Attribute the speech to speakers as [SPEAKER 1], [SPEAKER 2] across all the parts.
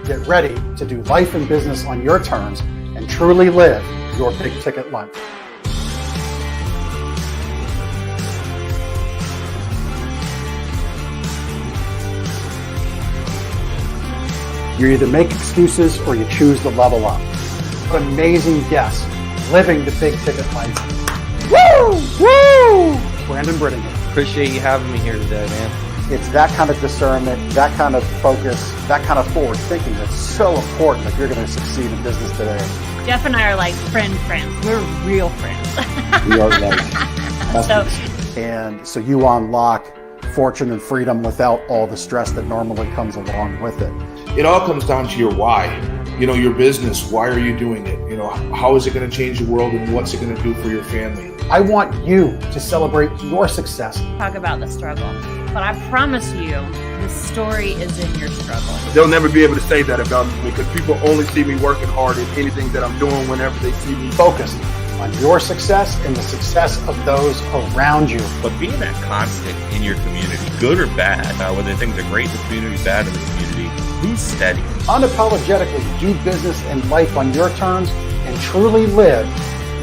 [SPEAKER 1] Get ready to do life and business on your terms and truly live your big ticket life. You either make excuses or you choose to level up. What amazing guests living the big ticket life. Woo! Woo! Brandon Britton.
[SPEAKER 2] Appreciate you having me here today, man.
[SPEAKER 1] It's that kind of discernment, that kind of focus, that kind of forward thinking that's so important if you're going to succeed in business today.
[SPEAKER 3] Jeff and I are like friends. We're real friends.
[SPEAKER 1] We are so you unlock fortune and freedom without all the stress that normally comes along with it.
[SPEAKER 4] It all comes down to your why. Your business, why are you doing it? How is it going to change the world and what's it going to do for your family?
[SPEAKER 1] I want you to celebrate your success.
[SPEAKER 3] Talk about the struggle, but I promise you, the story is in your struggle.
[SPEAKER 5] They'll never be able to say that about me because people only see me working hard in anything that I'm doing whenever they see me.
[SPEAKER 1] Focused on your success and the success of those around you.
[SPEAKER 6] But being that constant in your community, good or bad, whether things are great in the community, bad in the community, who's steady?
[SPEAKER 1] Unapologetically do business and life on your terms and truly live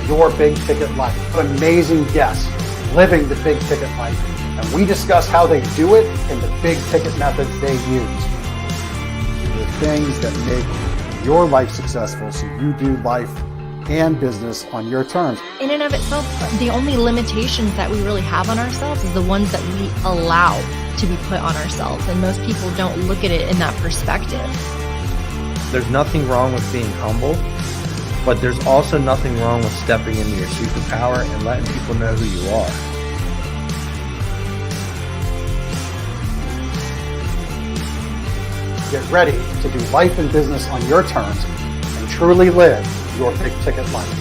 [SPEAKER 1] your big ticket life. What amazing guests living the big ticket life. And we discuss how they do it and the big ticket methods they use. The things that make your life successful so you do life and business on your terms.
[SPEAKER 7] In and of itself, the only limitations that we really have on ourselves is the ones that we allow to be put on ourselves. And most people don't look at it in that perspective.
[SPEAKER 2] There's nothing wrong with being humble, but there's also nothing wrong with stepping into your superpower and letting people know who you are.
[SPEAKER 1] Get ready to do life and business on your terms and truly live your big ticket life.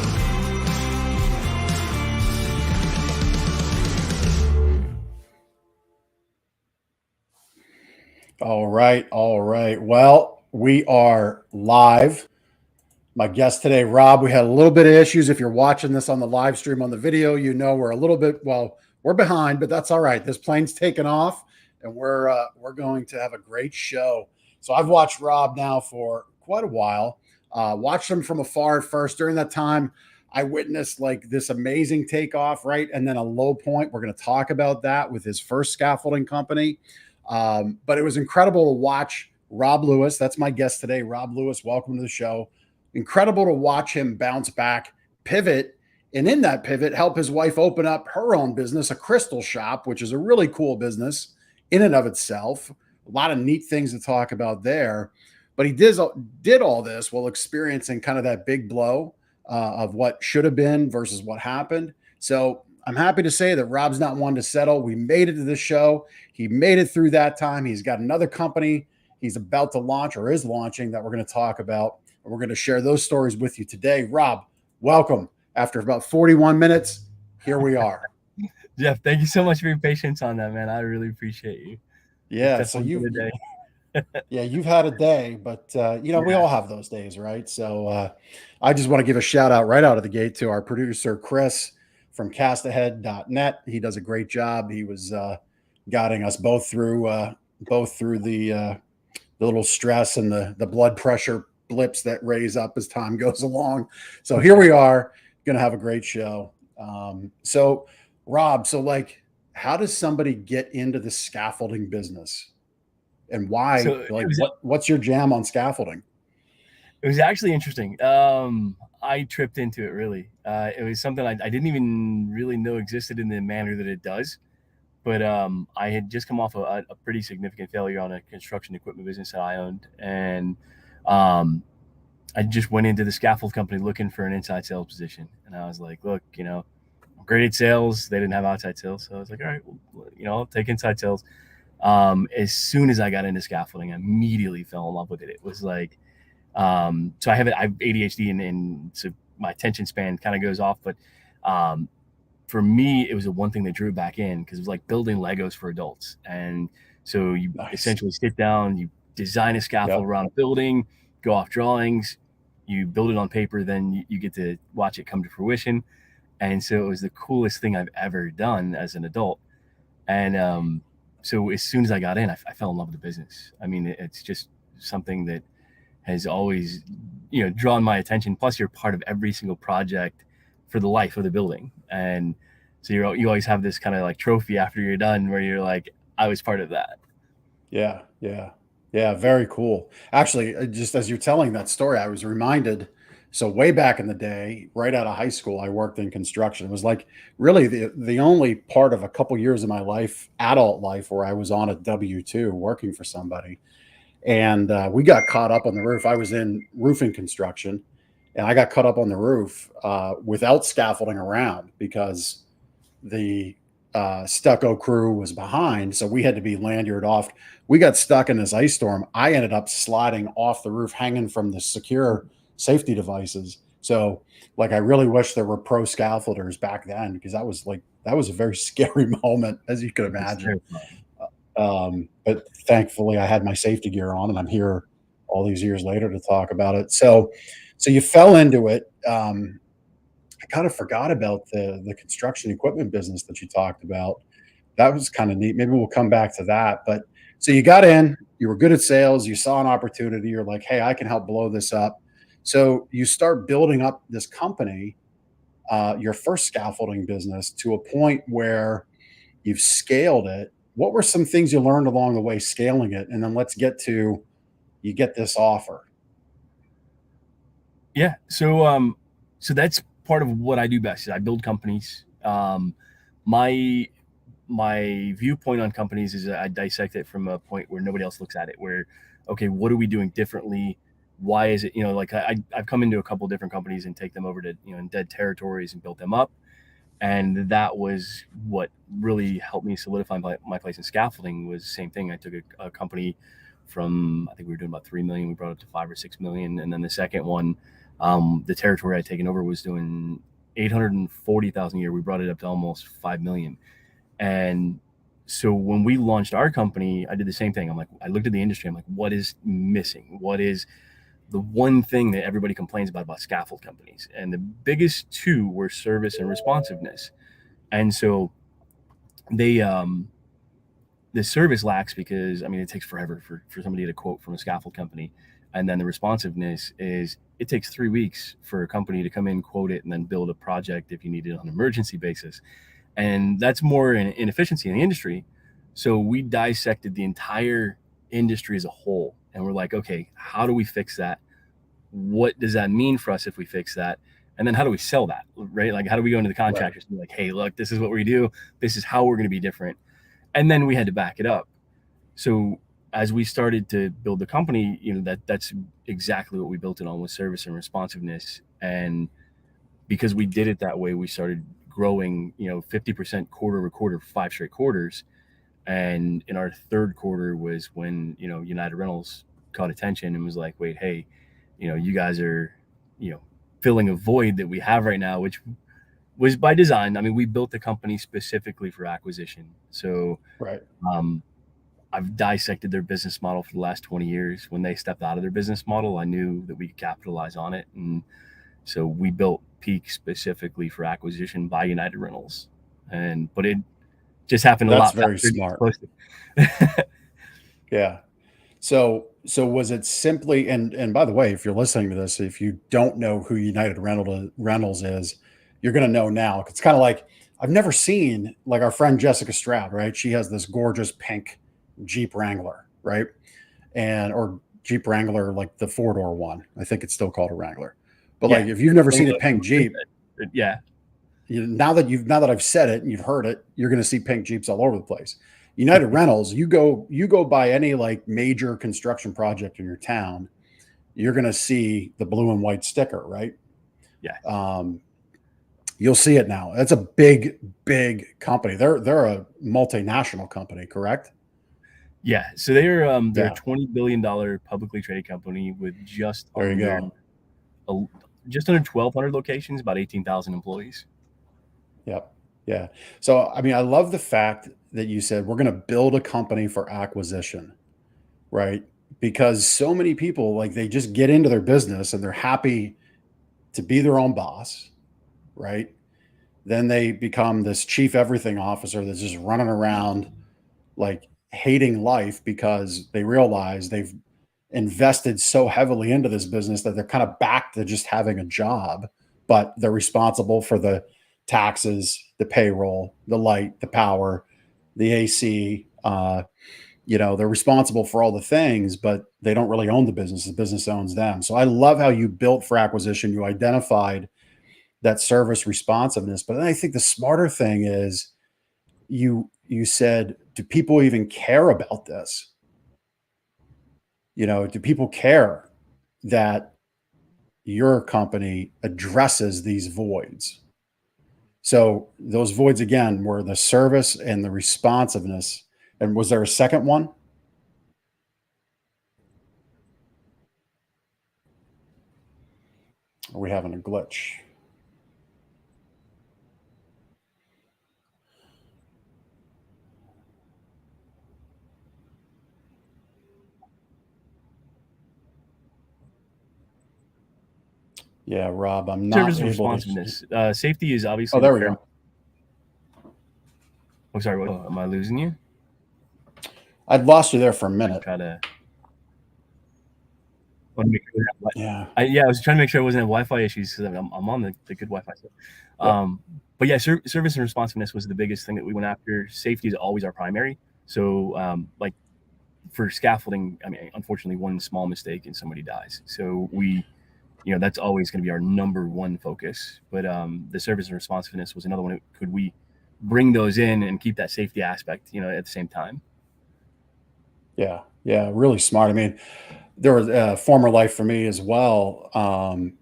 [SPEAKER 1] All right. Well, we are live. My guest today, Rob, we had a little bit of issues. If you're watching this on the live stream on the video, we're a little bit, we're behind, but that's all right. This plane's taken off and we're going to have a great show. So I've watched Rob now for quite a while. Watched him from afar at first. During that time, I witnessed like this amazing takeoff, right? And then a low point. We're going to talk about that with his first scaffolding company. But it was incredible to watch Rob Lewis. That's my guest today. Rob Lewis, welcome to the show. Incredible to watch him bounce back, pivot, and in that pivot, help his wife open up her own business, a crystal shop, which is a really cool business in and of itself. A lot of neat things to talk about there. But he did all this while experiencing kind of that big blow of what should have been versus what happened. So I'm happy to say that Rob's not one to settle. We made it to this show. He made it through that time. He's got another company he's about to launch or is launching that we're going to talk about. And we're going to share those stories with you today. Rob, welcome. After about 41 minutes, here we are.
[SPEAKER 8] Jeff, thank you so much for your patience on that, man. I really appreciate you.
[SPEAKER 1] Yeah. So you've had a day, but we all have those days, right? So I just want to give a shout out right out of the gate to our producer, Chris from castahead.net. He does a great job. He was guiding us both through the little stress and the blood pressure blips that raise up as time goes along. So here we are going to have a great show. So Rob, how does somebody get into the scaffolding business and why? What's your jam on scaffolding?
[SPEAKER 8] It was actually interesting. I tripped into it, really. It was something I didn't even really know existed in the manner that it does. But I had just come off a pretty significant failure on a construction equipment business that I owned. And I just went into the scaffold company looking for an inside sales position. And I was like, look, I'm great at sales. They didn't have outside sales. So I was like, all right, well, I'll take inside sales. As soon as I got into scaffolding, I immediately fell in love with it. It was like, so I have ADHD and so my attention span kind of goes off. But for me, it was the one thing that drew back in because it was like building Legos for adults. And so you essentially sit down, you design a scaffold around a building, go off drawings, you build it on paper, then you get to watch it come to fruition. And so it was the coolest thing I've ever done as an adult. And so as soon as I got in, I fell in love with the business. I mean, it's just something that has always, drawn my attention. Plus, you're part of every single project for the life of the building, and so you always have this kind of like trophy after you're done, where you're like, I was part of that.
[SPEAKER 1] Yeah, yeah, yeah. Very cool. Actually, just as you're telling that story, I was reminded. So way back in the day, right out of high school, I worked in construction. It was like really the only part of a couple years of my life, adult life, where I was on a W-2 working for somebody. And we got caught up on the roof. I was in roofing construction, and I got caught up on the roof without scaffolding around because the stucco crew was behind, so we had to be lanyard off. We got stuck in this ice storm. I ended up sliding off the roof, hanging from the secure safety devices. So, like, I really wish there were pro scaffolders back then, because that was a very scary moment, as you can imagine. But thankfully, I had my safety gear on, and I'm here all these years later to talk about it. So you fell into it. I kind of forgot about the construction equipment business that you talked about. That was kind of neat. Maybe we'll come back to that. But so you got in, you were good at sales, you saw an opportunity, you're like, hey, I can help blow this up. So you start building up this company, your first scaffolding business, to a point where you've scaled it. What were some things you learned along the way scaling it? And then let's get to, you get this offer.
[SPEAKER 8] Yeah. So that's part of what I do best. Is I build companies. My my viewpoint on companies is I dissect it from a point where nobody else looks at it. Where, okay, what are we doing differently? Why is it, like I've come into a couple different companies and take them over to, in dead territories and built them up. And that was what really helped me solidify my place in scaffolding. Was the same thing. I took a company from, I think we were doing about 3 million. We brought it up to 5 or 6 million. And then the second one, the territory I'd taken over was doing 840,000 a year. We brought it up to almost 5 million. And so when we launched our company, I did the same thing. I'm like, I looked at the industry. I'm like, what is missing? What is the one thing that everybody complains about scaffold companies? And the biggest two were service and responsiveness. And so they, the service lacks because, I mean, it takes forever for somebody to quote from a scaffold company. And then the responsiveness is, it takes 3 weeks for a company to come in, quote it, and then build a project if you need it on an emergency basis. And that's more an inefficiency in the industry. So we dissected the entire industry as a whole. And we're like, okay, how do we fix that? What does that mean for us if we fix that? And then how do we sell that, right? Like, how do we go into the contractors and be like, hey, look, this is what we do. This is how we're going to be different. And then we had to back it up. So as we started to build the company, that's exactly what we built it on, was service and responsiveness. And because we did it that way, we started growing, 50% quarter over quarter, 5 straight quarters. And in our third quarter was when, United Rentals caught attention and was like, wait, hey, you guys are, filling a void that we have right now, which was by design. I mean, we built the company specifically for acquisition. So
[SPEAKER 1] Right.
[SPEAKER 8] I've dissected their business model for the last 20 years. When they stepped out of their business model, I knew that we could capitalize on it. And so we built Peak specifically for acquisition by United Rentals. But it just happened a
[SPEAKER 1] That's
[SPEAKER 8] lot.
[SPEAKER 1] very smart. Yeah. So was it simply, and by the way, if you're listening to this, if you don't know who United Rentals is, you're going to know now. It's kind of like, I've never seen, like, our friend Jessica Stroud, right? She has this gorgeous pink Jeep Wrangler, right? Or Jeep Wrangler, like the 4-door one. I think it's still called a Wrangler. But like, if you've never seen a pink Jeep,
[SPEAKER 8] yeah.
[SPEAKER 1] Now that I've said it and you've heard it, you're going to see pink Jeeps all over the place. United Rentals, you go by any like major construction project in your town, you're going to see the blue and white sticker, right?
[SPEAKER 8] Yeah.
[SPEAKER 1] You'll see it now. That's a big company. They're a multinational company, correct?
[SPEAKER 8] Yeah. So they're a $20 billion publicly traded company with just under 1,200 locations, about 18,000 employees.
[SPEAKER 1] Yep. Yeah. So, I mean, I love the fact that you said we're going to build a company for acquisition, right? Because so many people, like, they just get into their business and they're happy to be their own boss, right? Then they become this chief everything officer that's just running around, like, hating life because they realize invested so heavily into this business that they're kind of back to just having a job, but they're responsible for the taxes, the payroll, the light, the power, the AC. They're responsible for all the things, but they don't really own the business. The business owns them. So I love how you built for acquisition. You identified that service responsiveness. But then I think the smarter thing is you said, do people even care about this? Do people care that your company addresses these voids? So those voids again were the service and the responsiveness. And was there a second one? Are we having a glitch? Yeah, Rob, I'm not
[SPEAKER 8] Service
[SPEAKER 1] able
[SPEAKER 8] responsiveness.
[SPEAKER 1] to.
[SPEAKER 8] Safety is obviously.
[SPEAKER 1] Oh, there we go.
[SPEAKER 8] I'm sorry. What, am I losing you?
[SPEAKER 1] I'd lost you there for a minute.
[SPEAKER 8] Try to.
[SPEAKER 1] Yeah.
[SPEAKER 8] I was trying to make sure I wasn't have Wi-Fi issues because I'm on the good Wi-Fi. But yeah, service and responsiveness was the biggest thing that we went after. Safety is always our primary. So like for scaffolding, I mean, unfortunately, one small mistake and somebody dies. So that's always going to be our number one focus. But the service and responsiveness was another one. Could we bring those in and keep that safety aspect, at the same time?
[SPEAKER 1] Yeah, really smart. I mean, there was a former life for me as well. I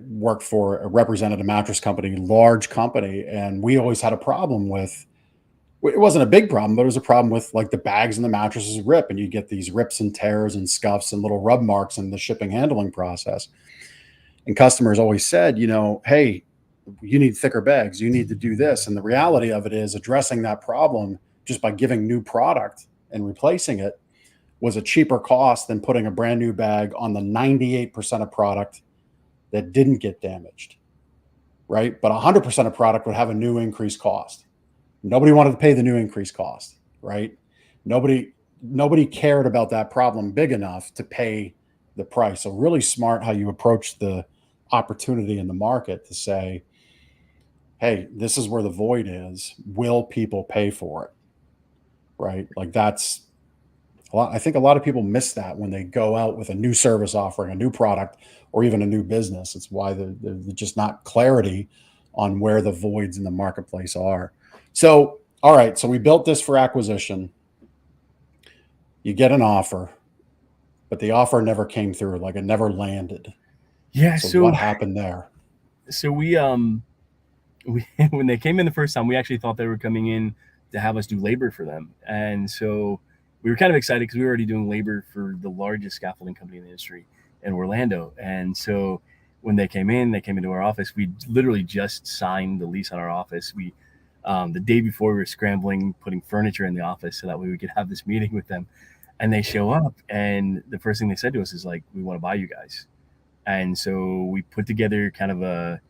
[SPEAKER 1] worked for a represented a mattress company, large company, and we always had a problem with. It wasn't a big problem, but it was a problem with like the bags and the mattresses rip, and you get these rips and tears and scuffs and little rub marks in the shipping handling process. And customers always said, hey, you need thicker bags, you need to do this. And the reality of it is addressing that problem just by giving new product and replacing it was a cheaper cost than putting a brand new bag on the 98% of product that didn't get damaged, right? But 100% of product would have a new increased cost. Nobody wanted to pay the new increased cost, right? Nobody cared about that problem big enough to pay the price. So really smart how you approach the opportunity in the market to say, hey, this is where the void is. Will people pay for it? Right? Like that's a lot. I think a lot of people miss that when they go out with a new service offering, a new product, or even a new business. It's why there's just not clarity on where the voids in the marketplace are. So, all right. So we built this for acquisition. You get an offer, but the offer never came through. Like it never landed.
[SPEAKER 8] Yeah.
[SPEAKER 1] So what happened there?
[SPEAKER 8] So we when they came in the first time, we actually thought they were coming in to have us do labor for them. And so we were kind of excited because we were already doing labor for the largest scaffolding company in the industry in Orlando. And so when they came into our office. We literally just signed the lease on our office. The day before we were scrambling, putting furniture in the office so that way we could have this meeting with them. And they show up, and the first thing they said to us is like, we want to buy you guys. And so we put together kind of a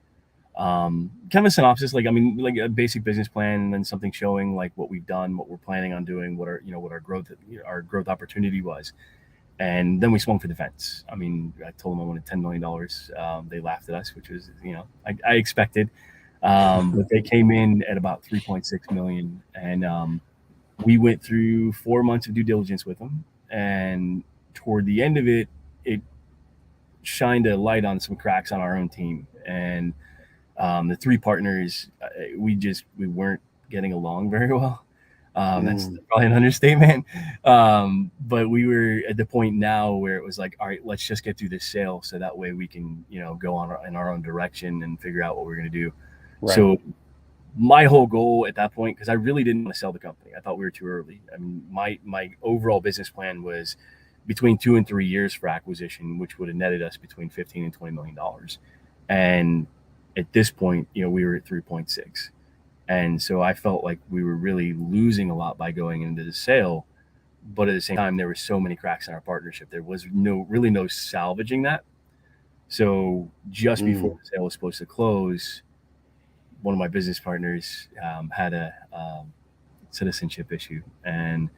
[SPEAKER 8] synopsis, like a basic business plan, and then something showing like what we've done, what we're planning on doing, what our growth opportunity was. And then we swung for the fence. I told them I wanted $10 million. They laughed at us, which was, I expected. But they came in at about 3.6 million. And we went through 4 months of due diligence with them. And toward the end of it, it shined a light on some cracks on our own team. And the three partners, we weren't getting along very well. That's probably an understatement. But we were at the point now where it was like, all right, let's just get through this sale so that way we can, go in our own direction and figure out what we're going to do. Right. So my whole goal at that point, because I really didn't want to sell the company. I thought we were too early. My overall business plan was between 2 and 3 years for acquisition, which would have netted us between $15 and $20 million. And at this point, we were at 3.6. And so I felt like we were really losing a lot by going into the sale. But at the same time, there were so many cracks in our partnership. There was no salvaging that. So just before the sale was supposed to close, one of my business partners had a citizenship issue, and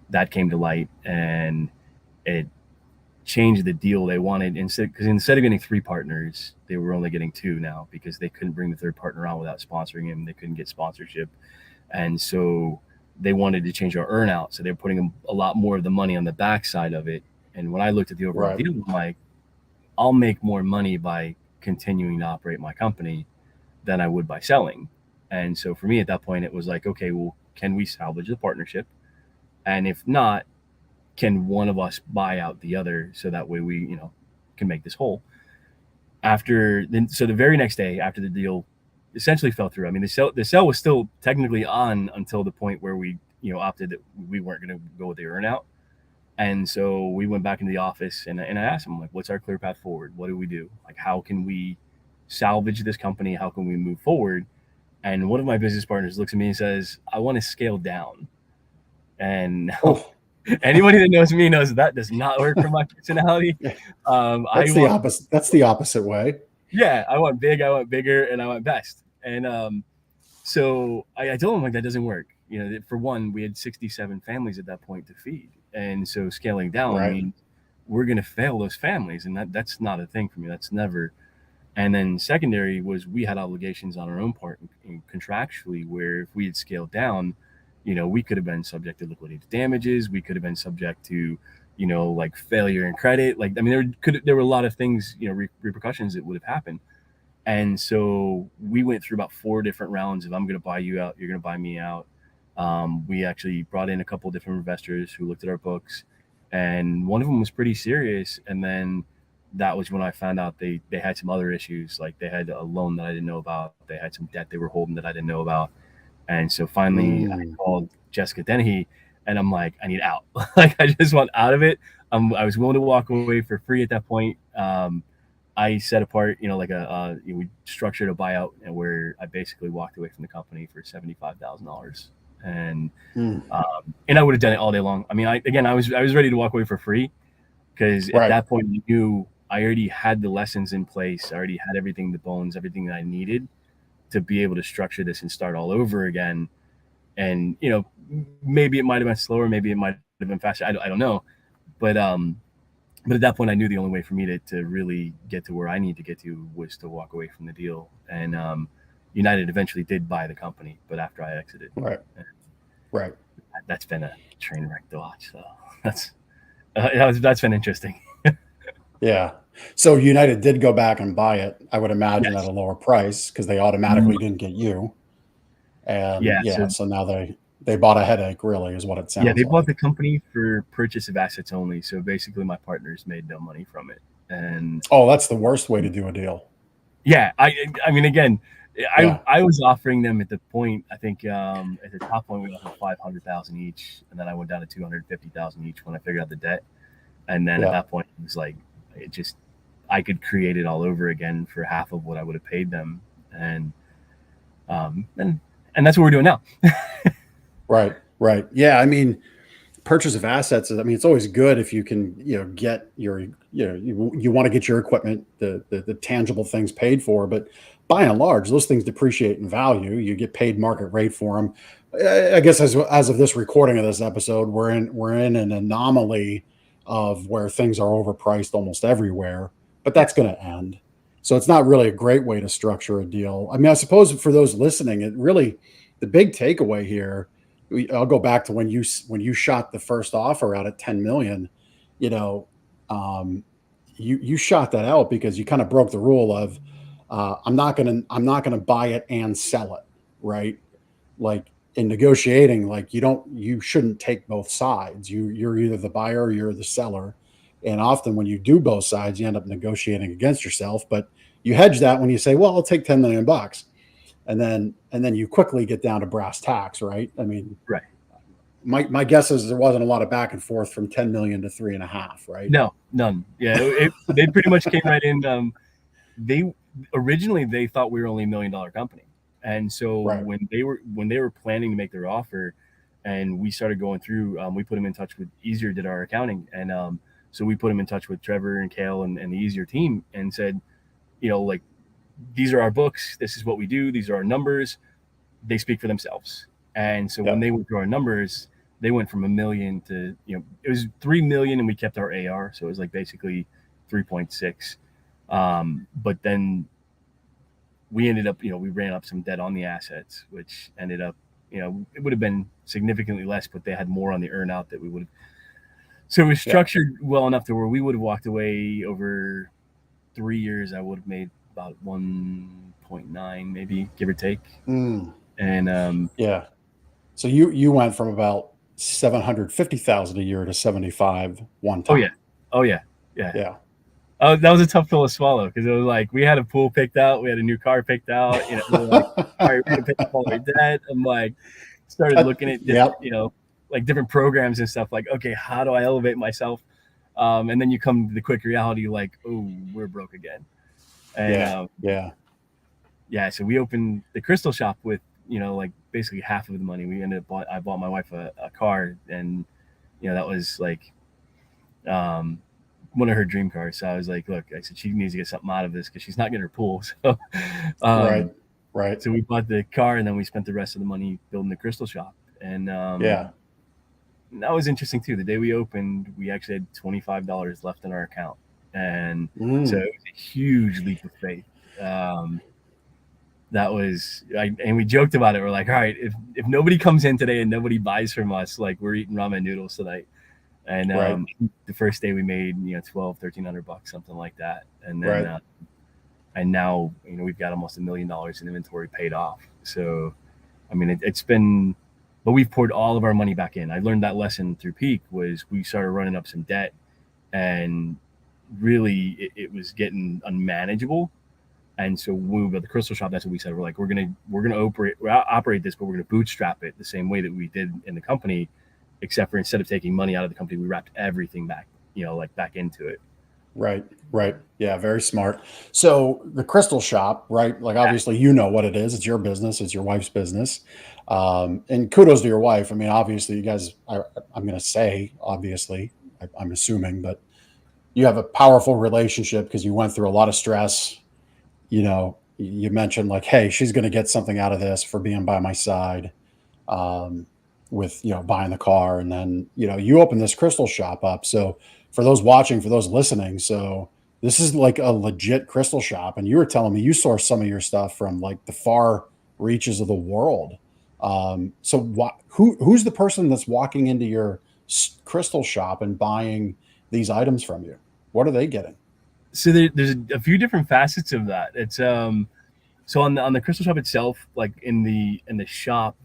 [SPEAKER 8] that came to light. And it changed the deal. They wanted, instead of getting 3 partners, they were only getting 2 now, because they couldn't bring the 3rd partner on without sponsoring him. They couldn't get sponsorship. And so they wanted to change our earn out. So they're putting a lot more of the money on the backside of it. And when I looked at the overall deal, I'm like, I'll make more money by continuing to operate my company than I would by selling. And so for me at that point, it was like, okay, well, can we salvage the partnership? And if not, can one of us buy out the other, so that way we, can make this whole? So the very next day after the deal essentially fell through, I mean, the sale was still technically on until the point where we, opted that we weren't going to go with the earn out. And so we went back into the office, and I asked him, like, what's our clear path forward? What do we do? Like, how can we salvage this company? How can we move forward? And one of my business partners looks at me and says, I want to scale down. And anybody that knows me knows that does not work for my personality.
[SPEAKER 1] That's the opposite way.
[SPEAKER 8] Yeah, I want big, I want bigger, and I want best. And so I told him, like, that doesn't work. For one, we had 67 families at that point to feed. And so scaling down, I mean, we're going to fail those families. And that's not a thing for me. That's never. And then secondary was, we had obligations on our own part and contractually, where if we had scaled down, we could have been subject to liquidated damages. We could have been subject to, like, failure in credit. Like, I mean, there were a lot of things, repercussions that would have happened. And so we went through about 4 different rounds of, I'm going to buy you out, you're going to buy me out. We actually brought in a couple of different investors who looked at our books, and one of them was pretty serious. And then that was when I found out they had some other issues. Like, they had a loan that I didn't know about. They had some debt they were holding that I didn't know about. And so finally I called Jessica Dennehy, and I'm like, I need out. Like, I just want out of it. I was willing to walk away for free at that point. I set apart, we structured a buyout, and where I basically walked away from the company for $75,000. And I would have done it all day long. I mean, I was ready to walk away for free, because at that point I knew I already had the lessons in place. I already had everything, the bones, everything that I needed to be able to structure this and start all over again. And, maybe it might have been slower, maybe it might have been faster. I don't know. But at that point I knew the only way for me to really get to where I need to get to was to walk away from the deal. And United eventually did buy the company, but after I exited.
[SPEAKER 1] Right.
[SPEAKER 8] That's been a train wreck to watch. So that's been interesting.
[SPEAKER 1] Yeah. So United did go back and buy it, I would imagine, at a lower price, because they automatically didn't get you. And so now they bought a headache, really, is what it sounds like.
[SPEAKER 8] Yeah, they bought the company for purchase of assets only. So basically my partners made no money from it. And
[SPEAKER 1] that's the worst way to do a deal.
[SPEAKER 8] Yeah. I mean, again, I was offering them at the point, I think at the top point we offered $500,000 each, and then I went down to $250,000 each when I figured out the debt. And then at that point it was like, I could create it all over again for half of what I would have paid them. And that's what we're doing now.
[SPEAKER 1] Right. Yeah. I mean, purchase of assets, I mean, it's always good if you can, get your, you want to get your equipment, the tangible things paid for, but by and large, those things depreciate in value. You get paid market rate for them. I guess as of this recording of this episode, we're in an anomaly of where things are overpriced almost everywhere, but that's going to end. So it's not really a great way to structure a deal. I mean, I suppose for those listening, the big takeaway here, I'll go back to when you shot the first offer out at 10 million, you shot that out because you kind of broke the rule of, I'm not going to buy it and sell it. Right. Like, in negotiating, like, you shouldn't take both sides. You're either the buyer or you're the seller. And often when you do both sides, you end up negotiating against yourself, but you hedge that when you say, well, I'll take $10 million. And then you quickly get down to brass tacks, right? I mean,
[SPEAKER 8] right.
[SPEAKER 1] My guess is there wasn't a lot of back and forth from 10 million to 3.5, right?
[SPEAKER 8] No, none. Yeah. They pretty much came right in. Originally they thought we were only $1 million company. And so when they were planning to make their offer, and we started going through, we put them in touch with Easier, did our accounting. And so we put them in touch with Trevor and Kale and the Easier team, and said, like, these are our books. This is what we do. These are our numbers. They speak for themselves. And so when they went through our numbers, they went from $1 million to, it was 3 million, and we kept our AR, so it was like basically 3.6. But then we ended up, we ran up some debt on the assets, which ended up, it would have been significantly less, but they had more on the earn out that we would have. So it was structured well enough to where we would have walked away over 3 years. I would have made about 1.9, maybe, give or take. And
[SPEAKER 1] yeah. So you went from about 750,000 a year to 75 one time.
[SPEAKER 8] Oh yeah. Oh, that was a tough pill to swallow, because it was like we had a pool picked out, we had a new car picked out. We were like, all right, we're gonna pay off all our debt. I'm like, started looking at different, like different programs and stuff. Like, okay, how do I elevate myself? And then you come to the quick reality, like, oh, we're broke again. And so we opened the crystal shop with, like basically half of the money. We ended up I bought my wife a car, and that was like one of her dream cars. So I was like, look, I said she needs to get something out of this, because she's not getting her pool. So
[SPEAKER 1] right.
[SPEAKER 8] So we bought the car, and then we spent the rest of the money building the crystal shop. And that was interesting too. The day we opened, we actually had $25 left in our account, and so it was a huge leap of faith. That was, and we joked about it. We're like, all right, if nobody comes in today and nobody buys from us, like, we're eating ramen noodles tonight. And the first day we made, $1,200-1,300, something like that. And then and now, we've got almost $1 million in inventory paid off. So, I mean, it's been, but we've poured all of our money back in. I learned that lesson through Peak. Was we started running up some debt, and really it was getting unmanageable. And so when we built the crystal shop, that's what we said. We're like, we're gonna operate this, but we're gonna bootstrap it the same way that we did in the company, except for instead of taking money out of the company, we wrapped everything back, back into it.
[SPEAKER 1] Right. Yeah, very smart. So the crystal shop, right? Like, obviously, you know what it is. It's your business. It's your wife's business. And kudos to your wife. I mean, obviously, you guys, I'm going to say, obviously, I'm assuming, but you have a powerful relationship because you went through a lot of stress. You mentioned, like, hey, she's going to get something out of this for being by my side, with, buying the car. And then, you open this crystal shop up. So for those watching, for those listening, so this is like a legit crystal shop. And you were telling me you source some of your stuff from like the far reaches of the world. So who's the person that's walking into your crystal shop and buying these items from you? What are they getting?
[SPEAKER 8] So there's a few different facets of that. It's so on the crystal shop itself, like in the shop,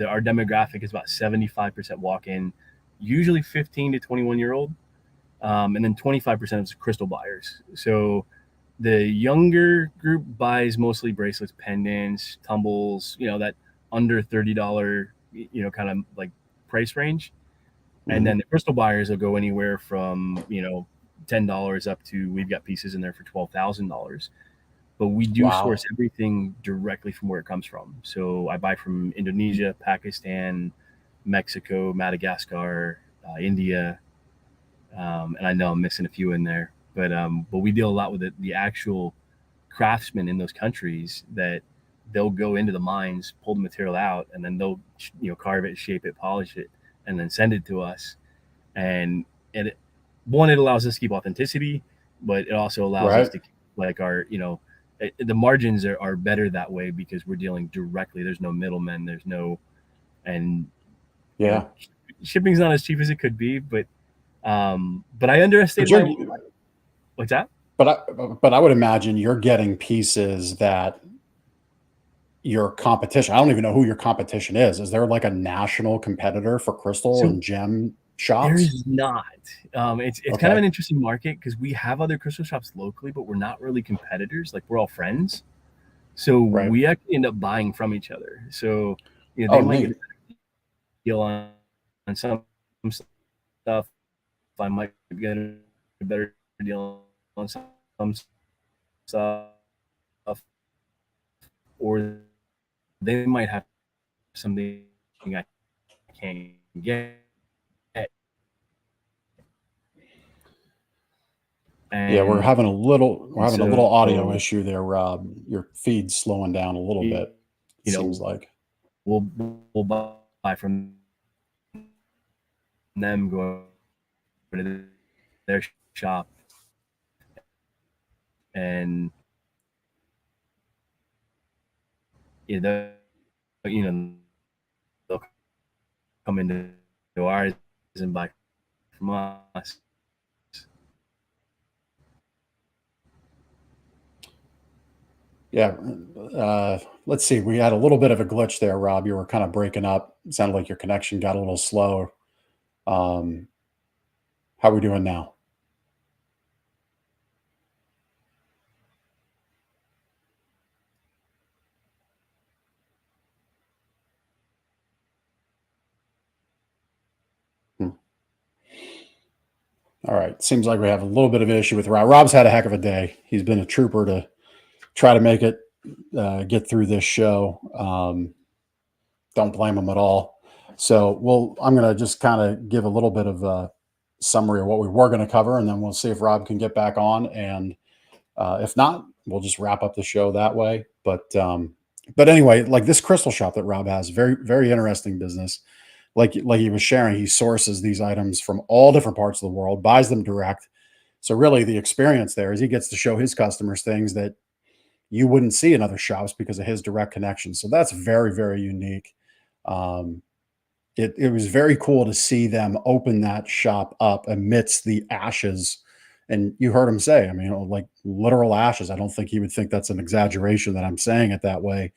[SPEAKER 8] our demographic is about 75% walk-in, usually 15 to 21-year-old, and then 25% is crystal buyers. So the younger group buys mostly bracelets, pendants, tumbles, that under $30, kind of like price range. And then the crystal buyers will go anywhere from, $10 up to, we've got pieces in there for $12,000. But we do source everything directly from where it comes from. So I buy from Indonesia, Pakistan, Mexico, Madagascar, India, and I know I'm missing a few in there. But we deal a lot with the actual craftsmen in those countries, that they'll go into the mines, pull the material out, and then they'll carve it, shape it, polish it, and then send it to us. And it allows us to keep authenticity, but it also allows us to keep, like, our the margins are better that way, because we're dealing directly. There's no middlemen. There's no, and shipping's not as cheap as it could be, but I underestimate. What's that?
[SPEAKER 1] But I would imagine you're getting pieces that your competition, I don't even know who your competition is. Is there like a national competitor for crystal and gem shops?
[SPEAKER 8] There's not. It's kind of an interesting market, because we have other crystal shops locally, but we're not really competitors. Like, we're all friends. So we actually end up buying from each other. So, they might get a deal on some stuff. I might get a better deal on some stuff, or they might have something I can't get.
[SPEAKER 1] And we're having a little audio issue there, Rob. Your feed's slowing down a little bit. It seems like
[SPEAKER 8] we'll buy from them going to their shop and they'll come into ours and buy from us.
[SPEAKER 1] Yeah. Let's see. We had a little bit of a glitch there, Rob. You were kind of breaking up. It sounded like your connection got a little slow. How are we doing now? All right. Seems like we have a little bit of an issue with Rob. Rob's had a heck of a day. He's been a trooper to try to make it, get through this show. Don't blame him at all. So I'm going to just kind of give a little bit of a summary of what we were going to cover, and then we'll see if Rob can get back on. And if not, we'll just wrap up the show that way. But anyway, like this crystal shop that Rob has, very, very interesting business. Like he was sharing, he sources these items from all different parts of the world, buys them direct. So really the experience there is he gets to show his customers things that you wouldn't see in other shops because of his direct connection. So that's very, very unique. Um, it was very cool to see them open that shop up amidst the ashes. And you heard him say, I mean, like literal ashes. I don't think he would think that's an exaggeration that I'm saying it that way,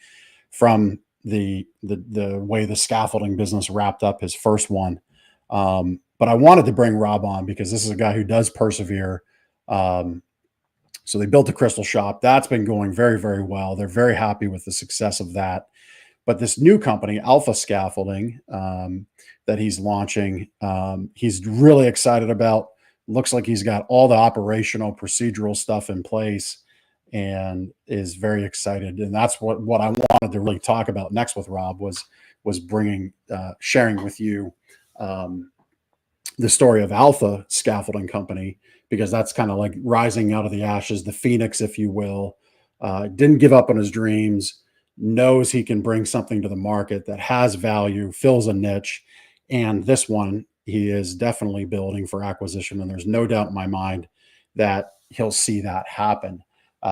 [SPEAKER 1] from the way the scaffolding business wrapped up his first one. But I wanted to bring Rob on because this is a guy who does persevere. So they built a crystal shop. That's been going very, very well. They're very happy with the success of that. But this new company, Alpha Scaffolding, that he's launching, he's really excited about. Looks like he's got all the operational procedural stuff in place and is very excited. And that's what I wanted to really talk about next with Rob was bringing, sharing with you the story of Alpha Scaffolding Company, because that's kind of like rising out of the ashes, the phoenix, if you will. Didn't give up on his dreams, knows he can bring something to the market that has value, fills a niche. And this one, he is definitely building for acquisition. And there's no doubt in my mind that he'll see that happen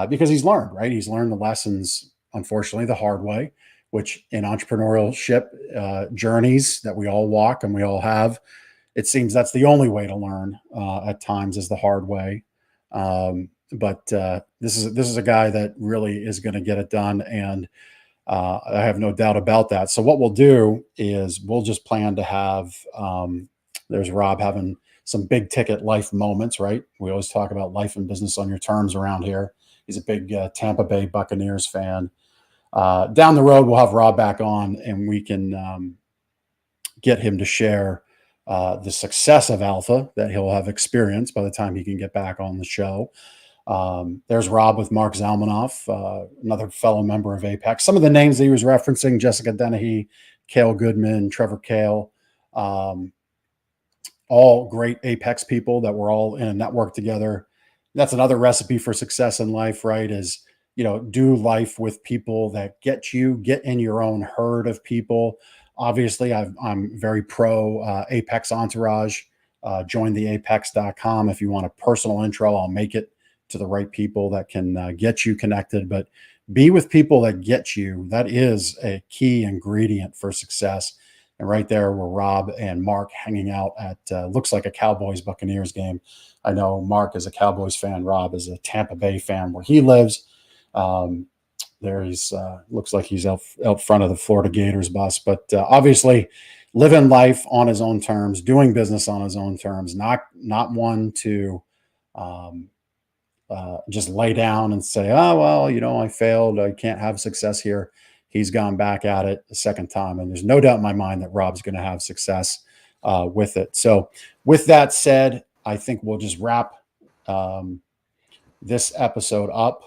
[SPEAKER 1] because he's learned, right? He's learned the lessons, unfortunately, the hard way, which in entrepreneurship journeys that we all walk and we all have, it seems that's the only way to learn at times, is the hard way. But this is a guy that really is going to get it done, and I have no doubt about that. So what we'll do is we'll just plan to have. There's Rob having some big ticket life moments, right? We always talk about life and business on your terms around here. He's a big Tampa Bay Buccaneers fan. Down the road, we'll have Rob back on, and we can get him to share the success of Alpha that he'll have experienced by the time he can get back on the show. There's Rob with Mark Zalmanoff, another fellow member of Apex. Some of the names that he was referencing: Jessica Dennehy, Cale Goodman, Trevor Cale, all great Apex people that were all in a network together. That's another recipe for success in life, right? Is, do life with people that get in your own herd of people. Obviously, I'm very pro Apex Entourage. Join the apex.com. If you want a personal intro, I'll make it to the right people that can get you connected. But be with people that get you. That is a key ingredient for success. And right there were Rob and Mark hanging out at looks like a Cowboys Buccaneers game. I know Mark is a Cowboys fan. Rob is a Tampa Bay fan where he lives. There he's looks like he's out front of the Florida Gators bus, but obviously living life on his own terms, doing business on his own terms, not one to just lay down and say, oh, well, I failed. I can't have success here. He's gone back at it a second time. And there's no doubt in my mind that Rob's going to have success with it. So with that said, I think we'll just wrap this episode up,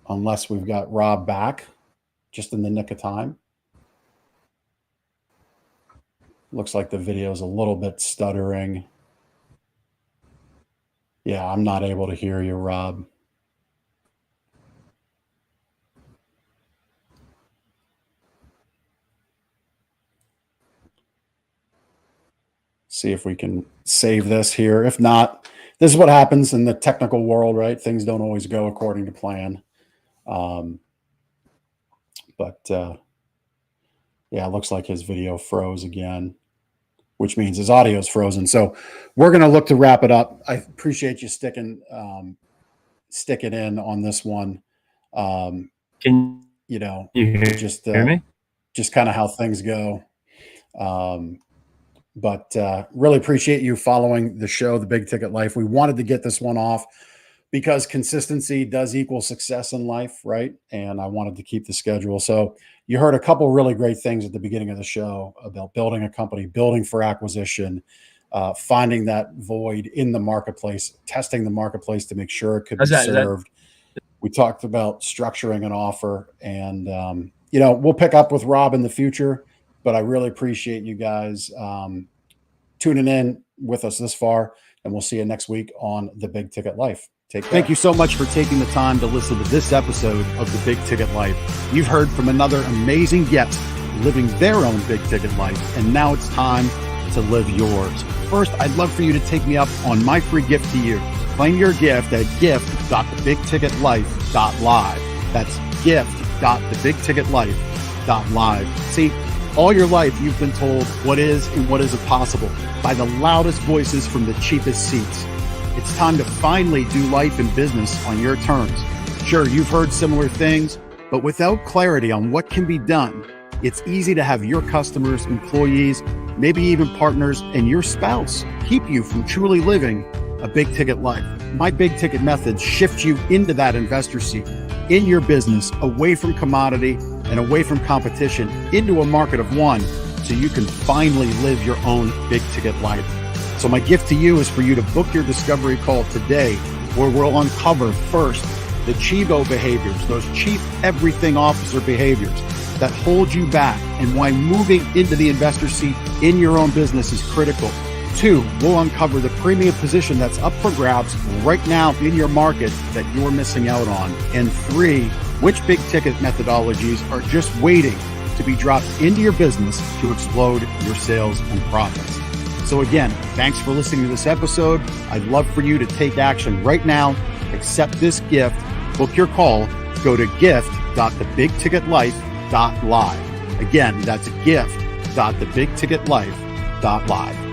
[SPEAKER 1] unless we've got Rob back just in the nick of time. Looks like the video is a little bit stuttering. Yeah, I'm not able to hear you, Rob. see if we can save this here. If not, this is what happens in the technical world, right? Things don't always go according to plan. Yeah, it looks like his video froze again, which means his audio is frozen. So we're going to look to wrap it up. I appreciate you sticking in on this one.
[SPEAKER 8] Can
[SPEAKER 1] you know,
[SPEAKER 8] you hear me?
[SPEAKER 1] Just kind of how things go. But really appreciate you following the show, The Big Ticket Life. We wanted to get this one off because consistency does equal success in life, right? And I wanted to keep the schedule. So you heard a couple really great things at the beginning of the show about building a company, building for acquisition, finding that void in the marketplace, testing the marketplace to make sure it could be served. We talked about structuring an offer, and you know, we'll pick up with Rob in the future, but I really appreciate you guys tuning in with us this far, and we'll see you next week on The Big Ticket Life. Take care. Thank you so much for taking the time to listen to this episode of The Big Ticket Life. You've heard from another amazing guest living their own big ticket life, and now it's time to live yours. First, I'd love for you to take me up on my free gift to you. Claim your gift at gift.thebigticketlife.live. That's gift.thebigticketlife.live. See, all your life you've been told what is and what isn't possible by the loudest voices from the cheapest seats. It's time to finally do life and business on your terms. Sure, you've heard similar things, but without clarity on what can be done, it's easy to have your customers, employees, maybe even partners, and your spouse keep you from truly living a big ticket life. My big ticket methods shift you into that investor seat in your business, away from commodity and away from competition, into a market of one, so you can finally live your own big ticket life. So my gift to you is for you to book your discovery call today, where we'll uncover first the Chivo behaviors, those chief everything officer behaviors that hold you back, and why moving into the investor seat in your own business is critical. 2, we'll uncover the premium position that's up for grabs right now in your market that you're missing out on. And 3, which big ticket methodologies are just waiting to be dropped into your business to explode your sales and profits. So again, thanks for listening to this episode. I'd love for you to take action right now. Accept this gift. Book your call. Go to gift.thebigticketlife.live. Again, that's gift.thebigticketlife.live.